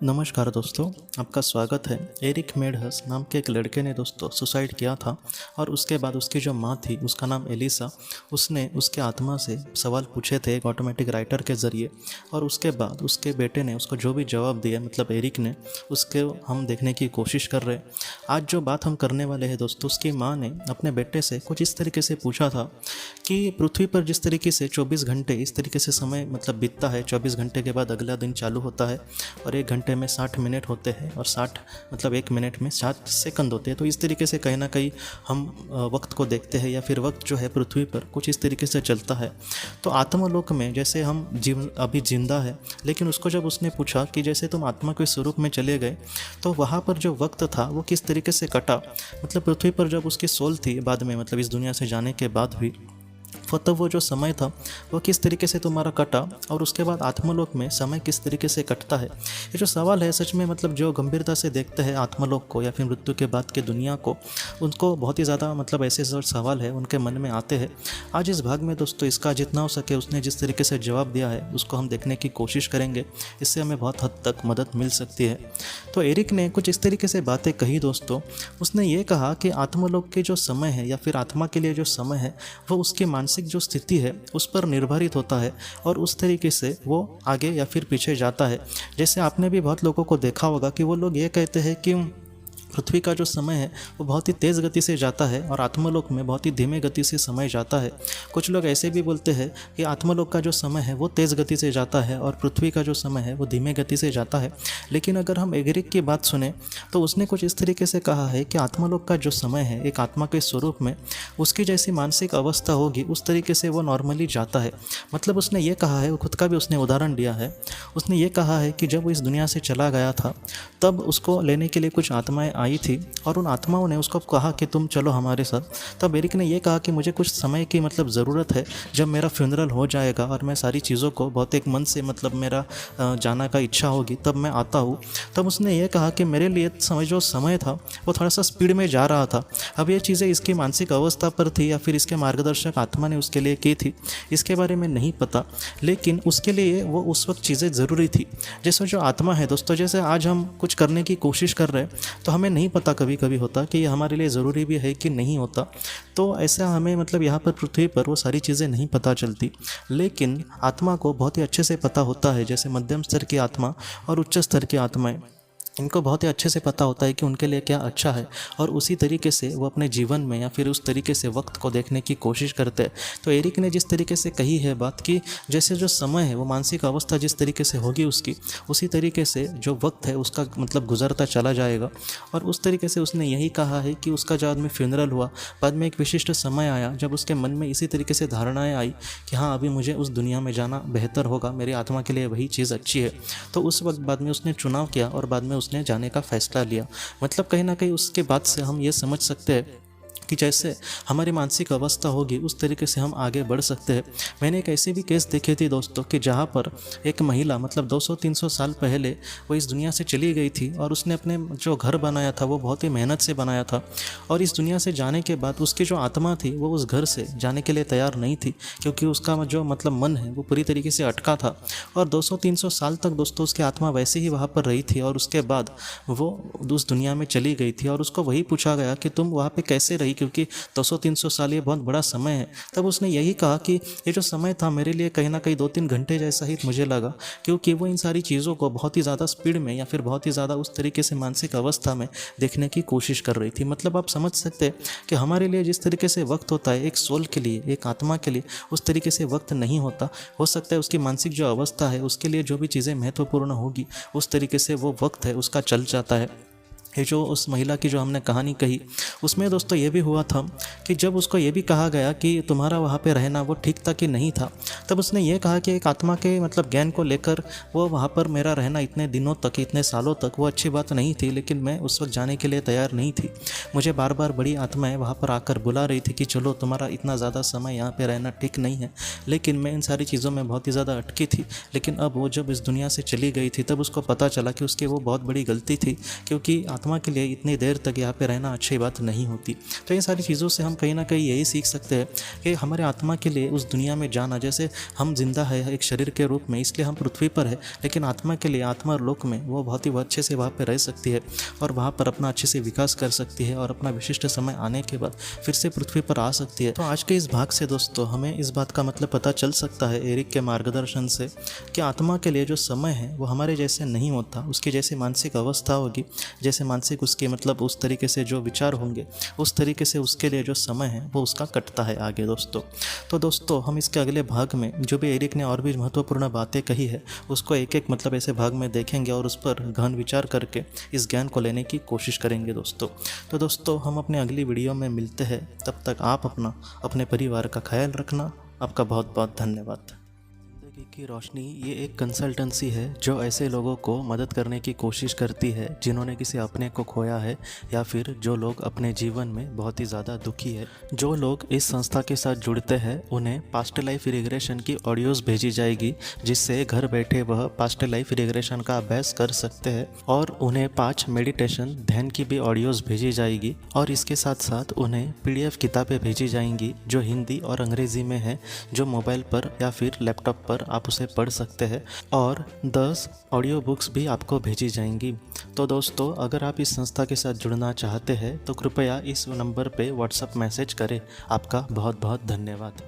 नमस्कार दोस्तों, आपका स्वागत है। एरिक मेडहस नाम के एक लड़के ने दोस्तों सुसाइड किया था और उसके बाद उसकी जो माँ थी, उसका नाम एलिसा, उसने उसके आत्मा से सवाल पूछे थे एक ऑटोमेटिक राइटर के ज़रिए। और उसके बाद उसके बेटे ने उसको जो भी जवाब दिया, मतलब एरिक ने, उसके हम देखने की कोशिश कर रहे हैं। आज जो बात हम करने वाले हैं दोस्तों, उसकी माँ ने अपने बेटे से कुछ इस तरीके से पूछा था कि पृथ्वी पर जिस तरीके से 24 घंटे इस तरीके से समय मतलब बीतता है, 24 घंटे के बाद अगला दिन चालू होता है और 1 घंटे में 60 मिनट होते हैं और 60 मतलब 1 मिनट में 60 सेकंड होते हैं। तो इस तरीके से कहीं ना कहीं हम वक्त को देखते हैं, या फिर वक्त जो है पृथ्वी पर कुछ इस तरीके से चलता है। तो आत्मलोक में जैसे हम अभी जिंदा है, लेकिन उसको जब उसने पूछा कि जैसे तुम आत्मा के स्वरूप में चले गए तो वहाँ पर जो वक्त था वो किस तरीके से कटा, मतलब पृथ्वी पर जब उसकी सोल थी बाद में, मतलब इस दुनिया से जाने के बाद भी, तब वो जो समय था वो किस तरीके से तुम्हारा कटा, और उसके बाद आत्मलोक में समय किस तरीके से कटता है। ये जो सवाल है सच में, मतलब जो गंभीरता से देखते हैं आत्मलोक को या फिर मृत्यु के बाद की दुनिया को, उनको बहुत ही ज़्यादा मतलब ऐसे जो सवाल है उनके मन में आते हैं। आज इस भाग में दोस्तों इसका जितना हो सके उसने जिस तरीके से जवाब दिया है उसको हम देखने की कोशिश करेंगे। इससे हमें बहुत हद तक मदद मिल सकती है। तो एरिक ने कुछ इस तरीके से बातें कही दोस्तों। उसने ये कहा कि आत्मलोक के जो समय है या फिर आत्मा के लिए जो समय है वो उसकी मानसिक जो स्थिति है उस पर निर्भरित होता है, और उस तरीके से वो आगे या फिर पीछे जाता है। जैसे आपने भी बहुत लोगों को देखा होगा कि वो लोग ये कहते हैं कि पृथ्वी का जो समय है वो बहुत ही तेज़ गति से जाता है और आत्मलोक में बहुत ही धीमे गति से समय जाता है। कुछ लोग ऐसे भी बोलते हैं कि आत्मलोक का जो समय है वो तेज़ गति से जाता है और पृथ्वी का जो समय है वो धीमे गति से जाता है। लेकिन अगर हम एरिक की बात सुने तो उसने कुछ इस तरीके से कहा है कि आत्मलोक का जो समय है एक आत्मा के स्वरूप में उसकी जैसी मानसिक अवस्था होगी उस तरीके से वो नॉर्मली जाता है। मतलब उसने ये कहा है, खुद का भी उसने उदाहरण दिया है। उसने ये कहा है कि जब वो इस दुनिया से चला गया था तब उसको लेने के लिए कुछ आत्माएं आई थी और उन आत्माओं ने उसको कहा कि तुम चलो हमारे साथ। तब एरिक ने यह कहा कि मुझे कुछ समय की मतलब ज़रूरत है, जब मेरा फ्यूनरल हो जाएगा और मैं सारी चीज़ों को बहुत एक मन से मतलब मेरा जाना का इच्छा होगी तब मैं आता हूँ। तब उसने ये कहा कि मेरे लिए जो समय था वो थोड़ा सा स्पीड में जा रहा था। अब ये चीज़ें इसकी मानसिक अवस्था पर थी या फिर इसके मार्गदर्शक आत्मा ने उसके लिए की थी, इसके बारे में नहीं पता, लेकिन उसके लिए वो उस वक्त चीज़ें ज़रूरी थी। जैसे जो आत्मा है दोस्तों, जैसे आज हम कुछ करने की कोशिश कर रहे हैं तो हमें नहीं पता कभी कभी होता कि ये हमारे लिए ज़रूरी भी है कि नहीं होता। तो ऐसा हमें मतलब यहाँ पर पृथ्वी पर वो सारी चीज़ें नहीं पता चलती, लेकिन आत्मा को बहुत ही अच्छे से पता होता है। जैसे मध्यम स्तर की आत्मा और उच्च स्तर की आत्माएं, इनको बहुत ही अच्छे से पता होता है कि उनके लिए क्या अच्छा है, और उसी तरीके से वो अपने जीवन में या फिर उस तरीके से वक्त को देखने की कोशिश करते हैं। तो एरिक ने जिस तरीके से कही है बात की, जैसे जो समय है वो मानसिक अवस्था जिस तरीके से होगी उसकी, उसी तरीके से जो वक्त है उसका मतलब गुजरता चला जाएगा। और उस तरीके से उसने यही कहा है कि उसका जब में फ्यूनरल हुआ, बाद में एक विशिष्ट समय आया जब उसके मन में इसी तरीके से धारणाएँ आई कि हाँ अभी मुझे उस दुनिया में जाना बेहतर होगा, मेरी आत्मा के लिए वही चीज़ अच्छी है। तो उस वक्त बाद में उसने चुनाव किया और बाद में उसने जाने का फैसला लिया। मतलब कहीं ना कहीं उसके बाद से हम ये समझ सकते हैं कि जैसे हमारी मानसिक अवस्था होगी उस तरीके से हम आगे बढ़ सकते हैं। मैंने एक ऐसी भी केस देखी थी दोस्तों कि जहाँ पर एक महिला मतलब 200-300 साल पहले वो इस दुनिया से चली गई थी और उसने अपने जो घर बनाया था वो बहुत ही मेहनत से बनाया था, और इस दुनिया से जाने के बाद उसकी जो आत्मा थी वो उस घर से जाने के लिए तैयार नहीं थी, क्योंकि उसका जो मतलब मन है वो पूरी तरीके से अटका था। और 200-300 साल तक दोस्तों उसकी आत्मा वैसे ही वहाँ पर रही थी, और उसके बाद वो उस दुनिया में चली गई थी और उसको वही पूछा गया कि तुम वहाँ पर कैसे रही, क्योंकि 200-300 साल ये बहुत बड़ा समय है। तब उसने यही कहा कि ये जो समय था मेरे लिए कहीं ना कहीं 2-3 घंटे जैसा ही मुझे लगा, क्योंकि वो इन सारी चीज़ों को बहुत ही ज़्यादा स्पीड में या फिर बहुत ही ज़्यादा उस तरीके से मानसिक अवस्था में देखने की कोशिश कर रही थी। मतलब आप समझ सकते हैं कि हमारे लिए जिस तरीके से वक्त होता है एक सोल के लिए, एक आत्मा के लिए, उस तरीके से वक्त नहीं होता। हो सकता है उसकी मानसिक जो अवस्था है उसके लिए जो भी चीज़ें महत्वपूर्ण होगी उस तरीके से वो वक्त है उसका चल जाता है। ये जो उस महिला की जो हमने कहानी कही उसमें दोस्तों ये भी हुआ था कि जब उसको ये भी कहा गया कि तुम्हारा वहाँ पे रहना वो ठीक था कि नहीं था, तब उसने ये कहा कि एक आत्मा के मतलब ज्ञान को लेकर वो वहाँ पर मेरा रहना इतने दिनों तक, इतने सालों तक वो अच्छी बात नहीं थी, लेकिन मैं उस वक्त जाने के लिए तैयार नहीं थी। मुझे बार बार बड़ी आत्माएँ वहाँ पर आकर बुला रही थी कि चलो तुम्हारा इतना ज़्यादा समय यहाँ पर रहना ठीक नहीं है, लेकिन मैं इन सारी चीज़ों में बहुत ही ज़्यादा अटकी थी। लेकिन अब वो जब इस दुनिया से चली गई थी तब उसको पता चला कि उसकी वो बहुत बड़ी गलती थी, क्योंकि आत्मा के लिए इतनी देर तक यहाँ पे रहना अच्छी बात नहीं होती। तो इन सारी चीज़ों से हम कहीं ना कहीं यही सीख सकते हैं कि हमारे आत्मा के लिए उस दुनिया में जाना, जैसे हम जिंदा है एक शरीर के रूप में, इसलिए हम पृथ्वी पर है, लेकिन आत्मा के लिए आत्मा लोक में वो बहुत ही अच्छे से वहाँ पर रह सकती है और वहाँ पर अपना अच्छे से विकास कर सकती है और अपना विशिष्ट समय आने के बाद फिर से पृथ्वी पर आ सकती है। तो आज के इस भाग से दोस्तों हमें इस बात का मतलब पता चल सकता है एरिक के मार्गदर्शन से कि आत्मा के लिए जो समय है वो हमारे जैसे नहीं होता, उसकी जैसी मानसिक अवस्था होगी, जैसे मानसिक उसकी मतलब उस तरीके से जो विचार होंगे उस तरीके से उसके लिए जो समय है वो उसका कटता है आगे दोस्तों। तो दोस्तों हम इसके अगले भाग में जो भी एरिक ने और भी महत्वपूर्ण बातें कही है उसको एक एक मतलब ऐसे भाग में देखेंगे और उस पर गहन विचार करके इस ज्ञान को लेने की कोशिश करेंगे दोस्तों। तो दोस्तों हम अपने अगली वीडियो में मिलते हैं, तब तक आप अपने परिवार का ख्याल रखना। आपका बहुत बहुत धन्यवाद। जिंदगी की रोशनी ये एक कंसल्टेंसी है जो ऐसे लोगों को मदद करने की कोशिश करती है जिन्होंने किसी अपने को खोया है या फिर जो लोग अपने जीवन में बहुत ही ज़्यादा दुखी है। जो लोग इस संस्था के साथ जुड़ते हैं उन्हें पास्ट लाइफ रिग्रेशन की ऑडियोज़ भेजी जाएगी, जिससे घर बैठे वह पास्ट लाइफ रिग्रेशन का अभ्यास कर सकते हैं और उन्हें 5 मेडिटेशन ध्यान की भी ऑडियोज़ भेजी जाएगी और इसके साथ साथ उन्हें PDF किताबें भेजी जाएंगी जो हिंदी और अंग्रेज़ी में है, जो मोबाइल पर या फिर लैपटॉप पर आप उसे पढ़ सकते हैं और 10 ऑडियो बुक्स भी आपको भेजी जाएंगी। तो दोस्तों अगर आप इस संस्था के साथ जुड़ना चाहते हैं तो कृपया इस नंबर पे व्हाट्सएप मैसेज करें। आपका बहुत बहुत धन्यवाद।